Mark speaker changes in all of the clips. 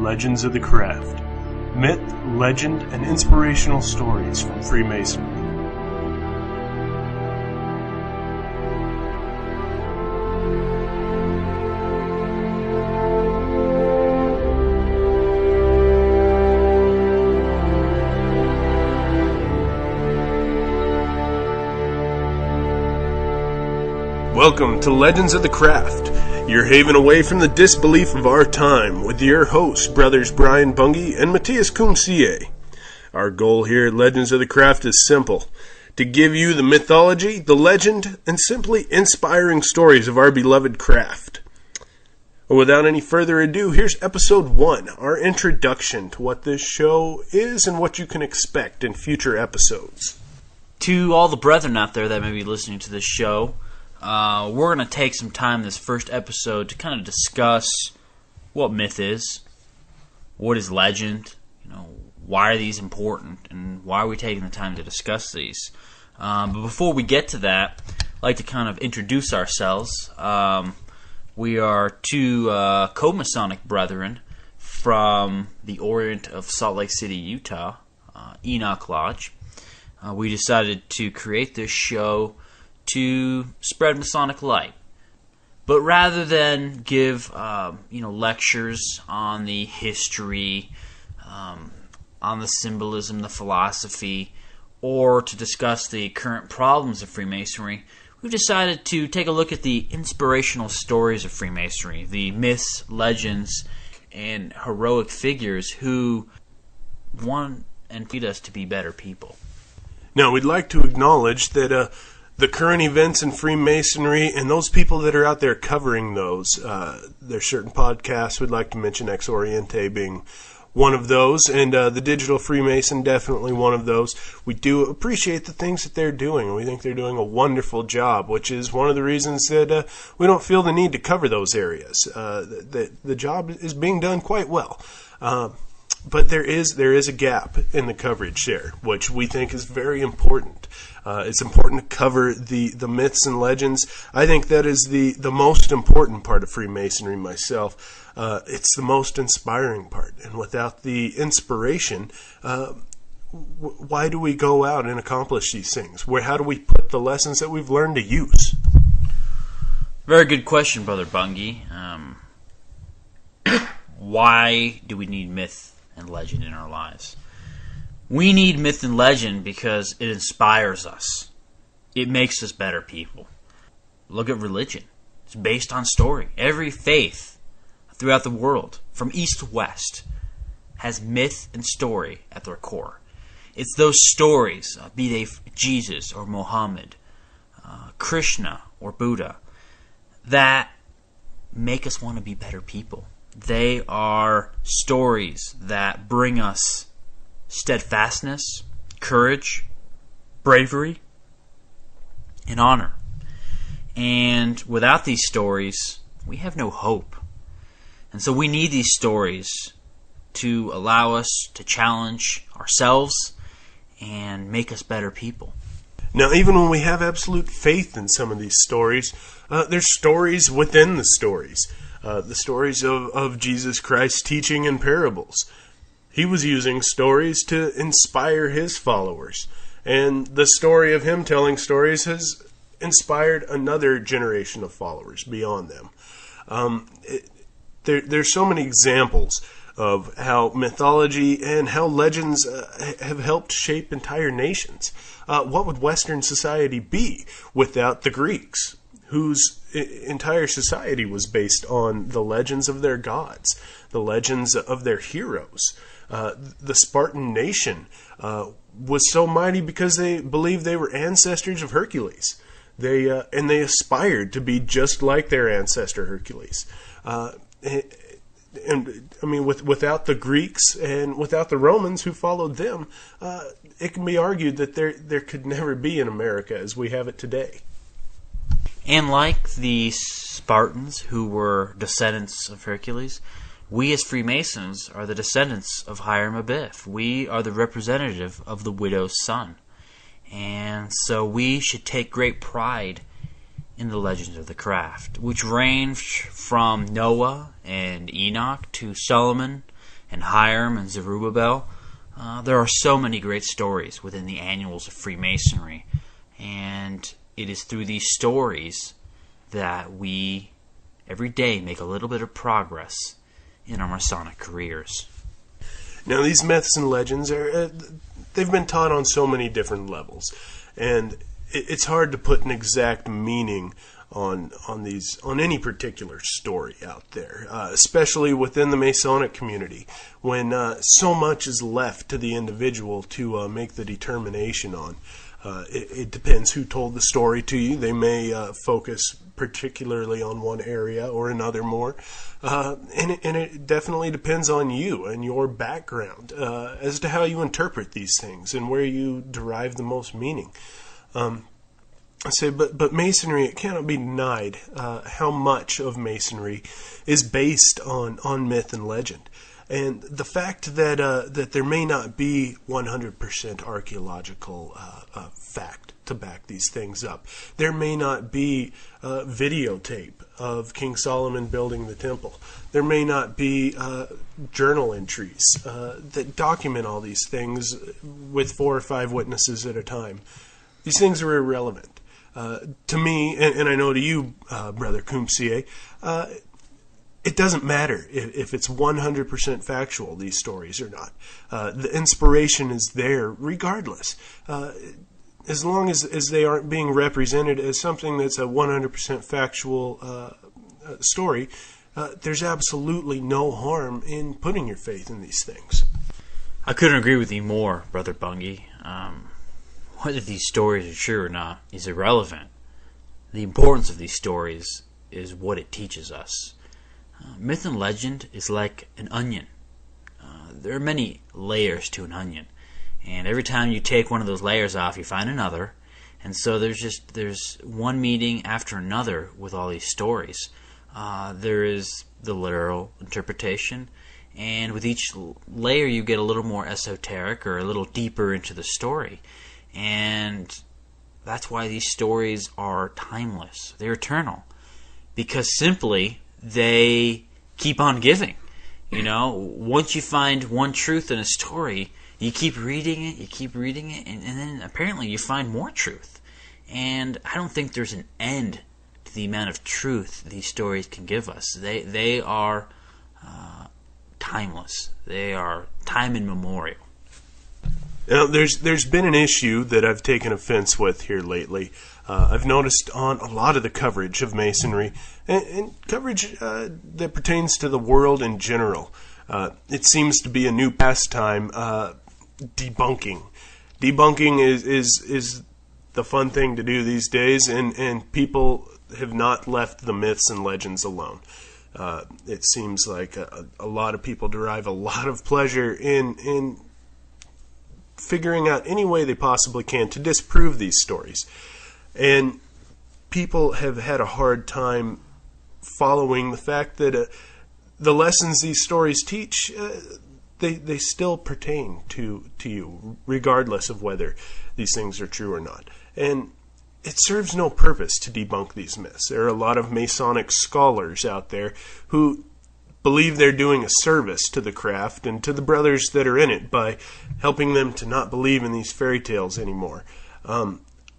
Speaker 1: Legends of the Craft. Myth, legend, and inspirational stories from Freemasonry. Welcome to Legends of the Craft, your haven away from the disbelief of our time, with your hosts, brothers Brian Bungie and Matias and Our goal here at Legends of the Craft is simple: to give you the mythology, the legend, and simply inspiring stories of our beloved craft. Without any further ado, here's episode 1, our introduction to what this show is and what you can expect in future episodes.
Speaker 2: To all the brethren out there that may be listening to this show, we're going to take some time this first episode to kind of discuss what myth is, what is legend, why are these important, and why are we taking the time to discuss these. But before we get to that, I'd like to kind of introduce ourselves. We are two Co-Masonic brethren from the Orient of Salt Lake City, Utah, Enoch Lodge. We decided to create this show to spread Masonic light. But rather than give lectures on the history, on the symbolism, the philosophy, or to discuss the current problems of Freemasonry, we've decided to take a look at the inspirational stories of Freemasonry, the myths, legends, and heroic figures who want and feed us to be better people.
Speaker 1: Now, we'd like to acknowledge that the current events in Freemasonry and those people that are out there covering those, there's certain podcasts we'd like to mention, Ex Oriente being one of those, and the Digital Freemason definitely one of those. We do appreciate the things that they're doing, and we think they're doing a wonderful job, which is one of the reasons that we don't feel the need to cover those areas. The job is being done quite well. But there is a gap in the coverage there, which we think is very important. It's important to cover the myths and legends. I think that is the most important part of Freemasonry myself. It's the most inspiring part. And without the inspiration, why do we go out and accomplish these things? How do we put the lessons that we've learned to use?
Speaker 2: Very good question, Brother Bungie. Why do we need myth and legend in our lives? We need myth and legend because it inspires us. It makes us better people. Look at religion. It's based on story. Every faith throughout the world, from east to west, has myth and story at their core. It's those stories, be they Jesus or Muhammad, Krishna or Buddha, that make us want to be better people. They are stories that bring us steadfastness, courage, bravery, and honor. And without these stories, we have no hope. And so we need these stories to allow us to challenge ourselves and make us better people.
Speaker 1: Now, even when we have absolute faith in some of these stories, there's stories within the stories. The stories of Jesus Christ teaching in parables. He was using stories to inspire his followers. And the story of him telling stories has inspired another generation of followers beyond them. There's so many examples of how mythology and how legends have helped shape entire nations. What would Western society be without the Greeks, whose entire society was based on the legends of their gods, the legends of their heroes? The Spartan nation was so mighty because they believed they were ancestors of Hercules. They aspired to be just like their ancestor Hercules. And I mean, without the Greeks and without the Romans who followed them, it can be argued that there could never be an America as we have it today.
Speaker 2: And like the Spartans, who were descendants of Hercules, we as Freemasons are the descendants of Hiram Abiff. We are the representative of the widow's son. And so we should take great pride in the legends of the craft, which range from Noah and Enoch to Solomon and Hiram and Zerubbabel. There are so many great stories within the annals of Freemasonry, and it is through these stories that we every day make a little bit of progress in our Masonic careers.
Speaker 1: Now, these myths and legends they've been taught on so many different levels, and it's hard to put an exact meaning on any particular story out there, especially within the Masonic community, when so much is left to the individual to make the determination on. It depends who told the story to you. They may focus particularly on one area or another more, and it definitely depends on you and your background as to how you interpret these things and where you derive the most meaning. But Masonry, it cannot be denied how much of Masonry is based on myth and legend. And the fact that there may not be 100% archaeological fact to back these things up. There may not be videotape of King Solomon building the temple. There may not be journal entries that document all these things with 4 or 5 witnesses at a time. These things are irrelevant. To me, and I know to you, Brother Kumsie, it doesn't matter if it's 100% factual, these stories or not. The inspiration is there regardless. As long as they aren't being represented as something that's a 100% factual story, there's absolutely no harm in putting your faith in these things.
Speaker 2: I couldn't agree with you more, Brother Bungie. Whether these stories are true or not is irrelevant. The importance of these stories is what it teaches us. Myth and legend is like an onion. There are many layers to an onion, and every time you take one of those layers off, you find another. And so there's one meaning after another with all these stories. There is the literal interpretation, and with each layer you get a little more esoteric or a little deeper into the story. And that's why these stories are timeless. They're eternal. Because simply, they keep on giving. You know, once you find one truth in a story, you keep reading it, and then apparently you find more truth. And I don't think there's an end to the amount of truth these stories can give us. They are timeless. They are time immemorial.
Speaker 1: Now, there's been an issue that I've taken offense with here lately. I've noticed on a lot of the coverage of Masonry, and coverage that pertains to the world in general, it seems to be a new pastime, debunking. Debunking is the fun thing to do these days, and people have not left the myths and legends alone. It seems like a lot of people derive a lot of pleasure in figuring out any way they possibly can to disprove these stories. And people have had a hard time following the fact that the lessons these stories teach, they still pertain to you, regardless of whether these things are true or not. And it serves no purpose to debunk these myths. There are a lot of Masonic scholars out there who believe they're doing a service to the craft and to the brothers that are in it by helping them to not believe in these fairy tales anymore.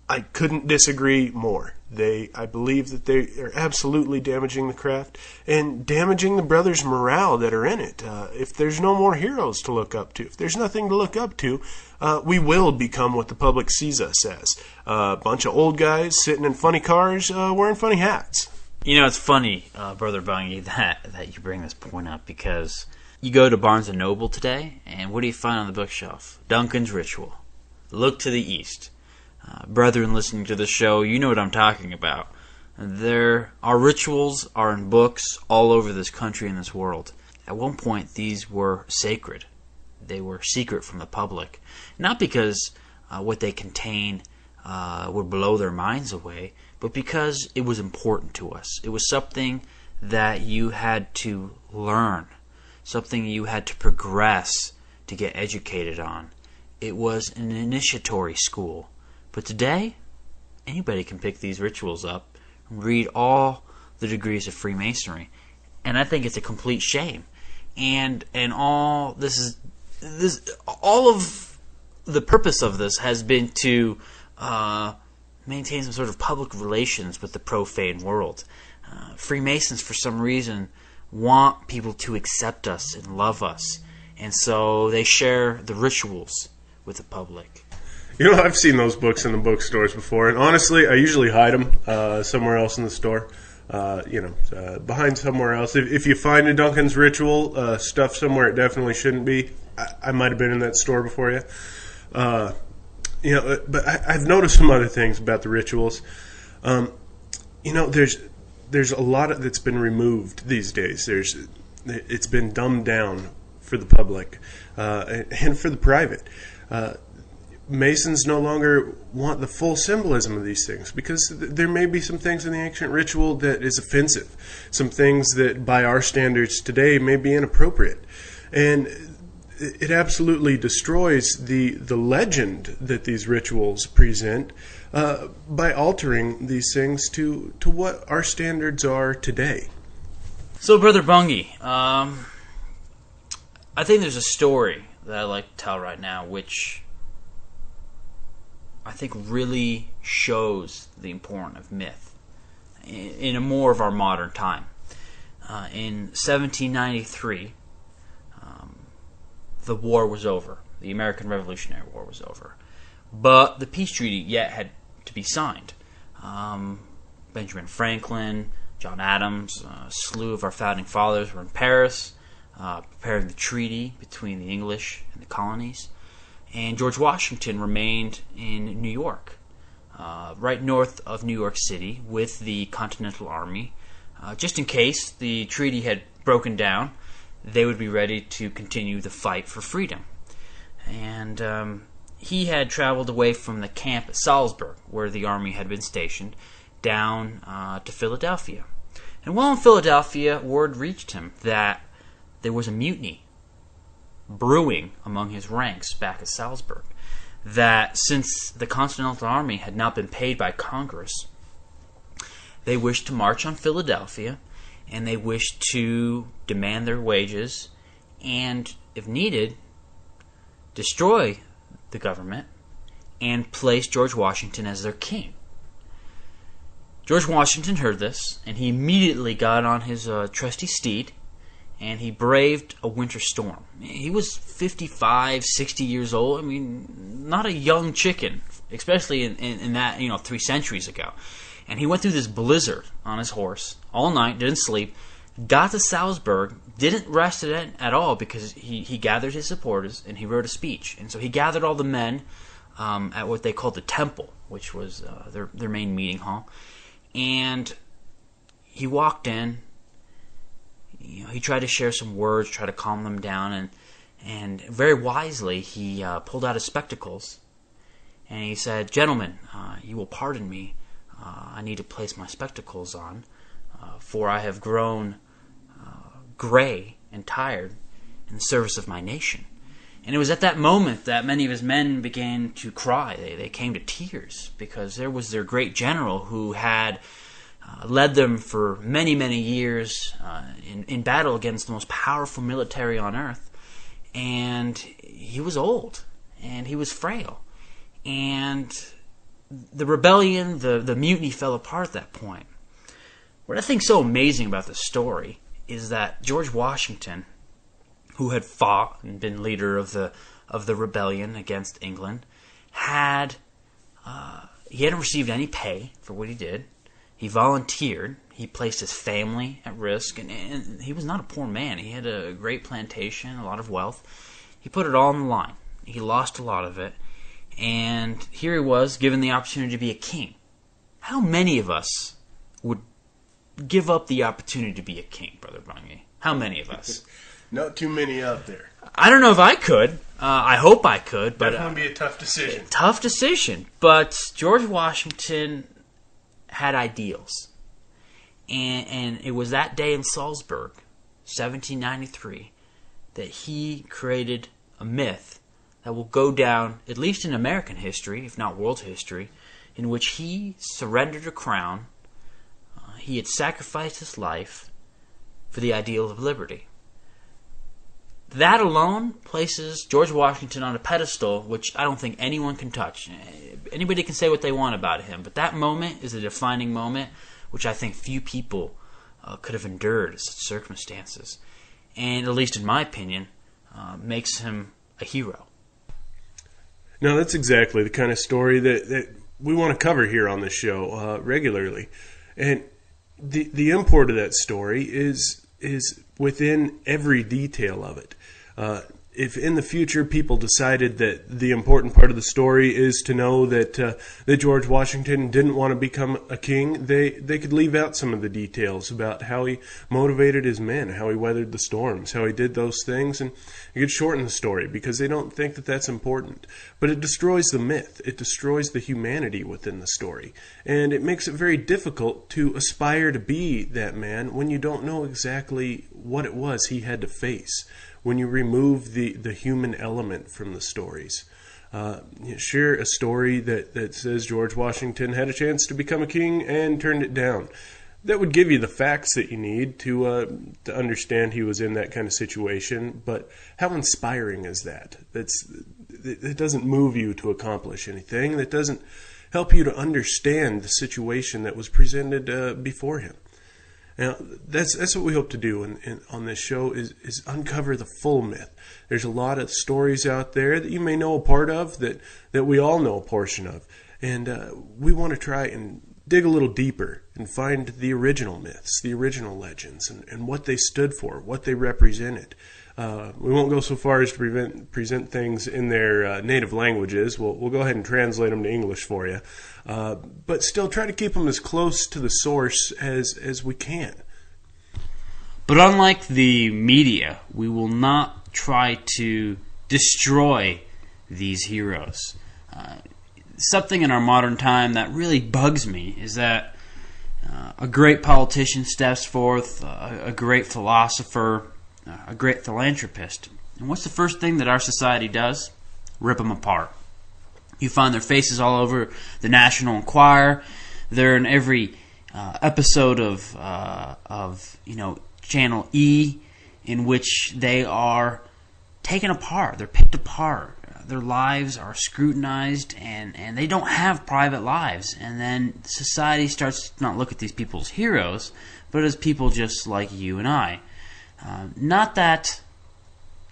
Speaker 1: I couldn't disagree more. I believe that they are absolutely damaging the craft and damaging the brothers' morale that are in it. If there's no more heroes to look up to, if there's nothing to look up to, we will become what the public sees us as. A bunch of old guys sitting in funny cars wearing funny hats.
Speaker 2: You know, it's funny, Brother Bungie, that you bring this point up, because you go to Barnes & Noble today, and what do you find on the bookshelf? Duncan's Ritual. Look to the east. Brethren listening to the show, you know what I'm talking about. Our rituals are in books all over this country and this world. At one point, these were sacred. They were secret from the public. Not because what they contain would blow their minds away, but because it was important to us. It was something that you had to learn, something you had to progress to get educated on. It was an initiatory school. But today, anybody can pick these rituals up and read all the degrees of Freemasonry. And I think it's a complete shame. and all all of the purpose of this has been to maintain some sort of public relations with the profane world. Freemasons, for some reason, want people to accept us and love us, and so they share the rituals with the public.
Speaker 1: You know, I've seen those books in the bookstores before, and honestly, I usually hide them somewhere else in the store. Behind somewhere else. If you find a Duncan's ritual stuffed somewhere it definitely shouldn't be, I might have been in that store before you. But I've noticed some other things about the rituals. There's a lot that's been removed these days. It's been dumbed down for the public and for the private. Masons no longer want the full symbolism of these things because there may be some things in the ancient ritual that is offensive, some things that by our standards today may be inappropriate. And it absolutely destroys the legend that these rituals present by altering these things to what our standards are today.
Speaker 2: So, Brother Bungie, I think there's a story that I'd like to tell right now, which I think really shows the importance of myth in a more of our modern time. In 1793, the war was over. The American Revolutionary War was over. But the peace treaty yet had to be signed. Benjamin Franklin, John Adams, a slew of our founding fathers were in Paris preparing the treaty between the English and the colonies. And George Washington remained in New York, right north of New York City, with the Continental Army. Just in case the treaty had broken down, they would be ready to continue the fight for freedom. And he had traveled away from the camp at Salzburg, where the army had been stationed, down to Philadelphia. And while in Philadelphia, word reached him that there was a mutiny brewing among his ranks back at Salzburg, that since the Continental Army had not been paid by Congress, they wished to march on Philadelphia, and they wished to demand their wages, and, if needed, destroy the government and place George Washington as their king. George Washington heard this, and he immediately got on his trusty steed, and he braved a winter storm. He was 55, 60 years old. I mean, not a young chicken, especially in that, 3 centuries ago. And he went through this blizzard on his horse all night, didn't sleep, got to Salzburg, didn't rest at all because he gathered his supporters and he wrote a speech. And so he gathered all the men at what they called the Temple, which was their main meeting hall. And he walked in. He tried to share some words, try to calm them down, and very wisely he pulled out his spectacles and he said, "Gentlemen, you will pardon me. I need to place my spectacles on, for I have grown gray and tired in the service of my nation." And it was at that moment that many of his men began to cry. They came to tears because there was their great general who had led them for many, many years in battle against the most powerful military on earth. And he was old, and he was frail. And the rebellion, the mutiny fell apart at that point. What I think so amazing about this story is that George Washington, who had fought and been leader of the rebellion against England, he hadn't received any pay for what he did. He volunteered. He placed his family at risk, and he was not a poor man. He had a great plantation, a lot of wealth. He put it all on the line. He lost a lot of it, and here he was given the opportunity to be a king. How many of us would give up the opportunity to be a king, Brother Bungie? How many of us?
Speaker 1: Not too many out there.
Speaker 2: I don't know if I could. I hope I could, but
Speaker 1: Definitely be a tough decision.
Speaker 2: Tough decision. But George Washington had ideals. And it was that day in Salzburg, 1793, that he created a myth that will go down, at least in American history, if not world history, in which he surrendered a crown. He had sacrificed his life for the ideal of liberty. That alone places George Washington on a pedestal, which I don't think anyone can touch. Anybody can say what they want about him, but that moment is a defining moment, which I think few people could have endured in such circumstances. And, at least in my opinion, makes him a hero.
Speaker 1: Now, that's exactly the kind of story that we want to cover here on the show regularly. And the import of that story is within every detail of it. If in the future people decided that the important part of the story is to know that George Washington didn't want to become a king, they could leave out some of the details about how he motivated his men, how he weathered the storms, how he did those things, and you could shorten the story because they don't think that that's important. But it destroys the myth. It destroys the humanity within the story. And it makes it very difficult to aspire to be that man when you don't know exactly what it was he had to face, when you remove the human element from the stories. Share a story that says George Washington had a chance to become a king and turned it down. That would give you the facts that you need to understand he was in that kind of situation, but how inspiring is that? It doesn't move you to accomplish anything. That doesn't help you to understand the situation that was presented before him. Now, that's what we hope to do on this show is uncover the full myth. There's a lot of stories out there that you may know a part of, that we all know a portion of. And we want to try and dig a little deeper and find the original myths, the original legends, and what they stood for, what they represented. We won't go so far as to present things in their native languages. We'll go ahead and translate them to English for you. But still try to keep them as close to the source as we can.
Speaker 2: But unlike the media, we will not try to destroy these heroes. Something in our modern time that really bugs me is that a great politician steps forth, a great philosopher, a great philanthropist. And what's the first thing that our society does? Rip them apart. You find their faces all over the National Enquirer. They're in every episode of Channel E, in which they are taken apart. They're picked apart. Their lives are scrutinized, and they don't have private lives. And then society starts to not look at these people as heroes, but as people just like you and I. Not that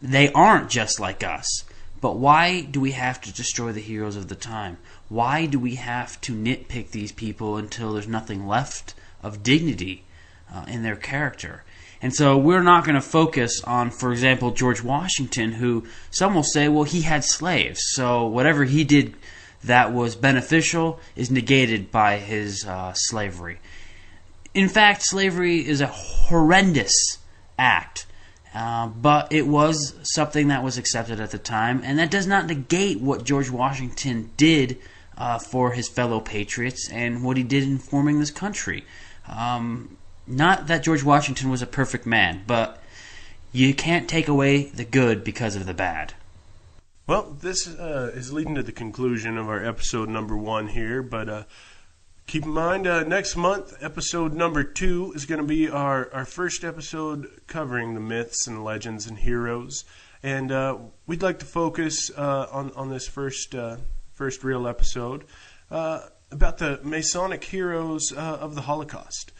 Speaker 2: they aren't just like us, but why do we have to destroy the heroes of the time? Why do we have to nitpick these people until there's nothing left of dignity in their character? And so we're not going to focus on, for example, George Washington, who some will say, well, he had slaves, so whatever he did that was beneficial is negated by his slavery. In fact, slavery is a horrendous act, but it was something that was accepted at the time, and that does not negate what George Washington did for his fellow patriots and what he did in forming this country. Not that George Washington was a perfect man, but you can't take away the good because of the bad.
Speaker 1: Well, this is leading to the conclusion of our episode number 1 here, but keep in mind, next month, episode number 2 is going to be our first episode covering the myths and legends and heroes. And we'd like to focus on this first real episode about the Masonic heroes of the Holocaust.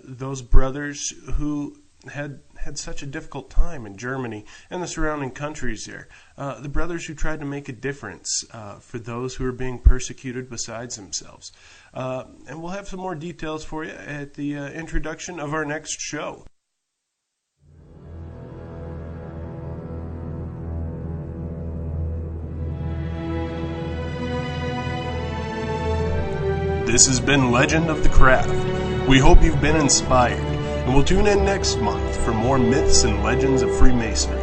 Speaker 1: Those brothers who had such a difficult time in Germany and the surrounding countries there. The brothers who tried to make a difference for those who were being persecuted besides themselves. And we'll have some more details for you at the introduction of our next show. This has been Legend of the Craft. We hope you've been inspired, and we'll tune in next month for more myths and legends of Freemasonry.